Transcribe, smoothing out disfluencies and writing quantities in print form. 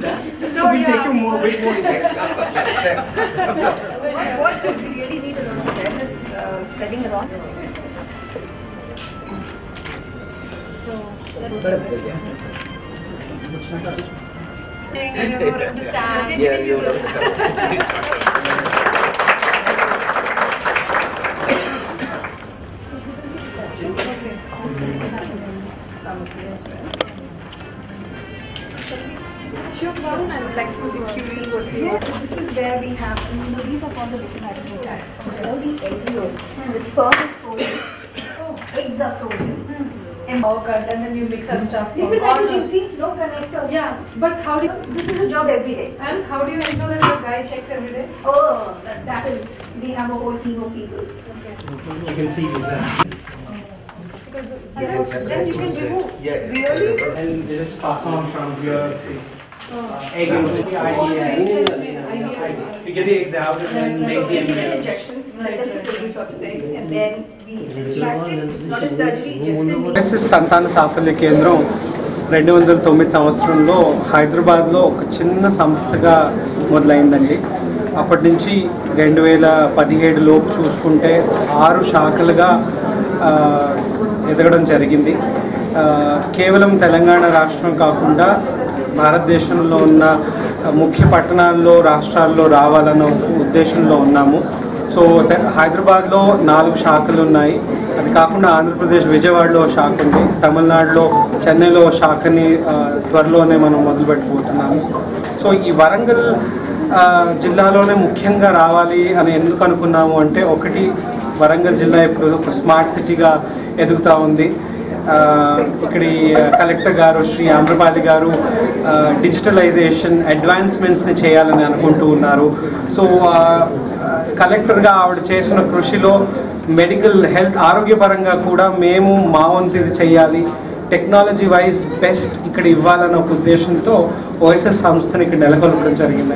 No, we'll take you more, way more next time. What we really need a lot of awareness spreading around. So, and you don't understand. Yeah, you know. So this is the reception. Okay. Pharmacy as well. Sure, Varun, I would like to see what's the this is where we have, these are called the liquid hydrogen gas. So all the embryos, the sperm is frozen, eggs are frozen. And then you mix up stuff. Liquid hydrogen, see, no connectors. Yeah, but how do you, This is a job every day. and how do you ensure that your guy checks every day? Oh, that is, we have a whole team of people. Okay. You can see these Because then you can remove. Yeah. Really? and they just pass on from here to egg into the IVF. You get the eggs out and then So make the we give embryo. injections, let them produce lots of eggs, and then we extract it. It's not a surgery, just a OSS సంతాన సాఫల్య కేంద్రం 2009 సంవత్సరంలో హైదరాబాద్లో ఒక చిన్న సంస్థగా మొదలైందండి. అప్పటి నుంచి 2017 లోపు చూసుకుంటే 6 శాఖలుగా ఎదగడం జరిగింది. కేవలం తెలంగాణ రాష్ట్రం కాకుండా భారతదేశంలో ఉన్న ముఖ్య పట్టణాల్లో రాష్ట్రాల్లో రావాలన్న ఉద్దేశంలో ఉన్నాము. సో హైదరాబాద్లో 4 శాఖలు ఉన్నాయి. అది కాకుండా ఆంధ్రప్రదేశ్ విజయవాడలో శాఖ ఉంది, తమిళనాడులో చెన్నైలో శాఖని త్వరలోనే మనం మొదలుపెట్టబోతున్నాము. సో ఈ వరంగల్ జిల్లాలోనే ముఖ్యంగా రావాలి అని ఎందుకు అనుకున్నాము అంటే, ఒకటి వరంగల్ జిల్లా ఇప్పుడు ఒక స్మార్ట్ సిటీగా ఎదుగుతూ ఉంది. ఇక్కడి కలెక్టర్ గారు శ్రీ ఆంధ్రపాలి గారు డిజిటలైజేషన్ అడ్వాన్స్మెంట్స్ని చేయాలని అనుకుంటూ ఉన్నారు. సో కలెక్టర్గా ఆవిడ చేసిన కృషిలో మెడికల్ హెల్త్ ఆరోగ్యపరంగా కూడా మేము మా వంతు ఇది చేయాలి, టెక్నాలజీ వైజ్ బెస్ట్ ఇక్కడ ఇవ్వాలన్న ఒక ఉద్దేశంతో ఓఎస్ఎస్ సంస్థను ఇక్కడ నెలకొల్పడం జరిగింది.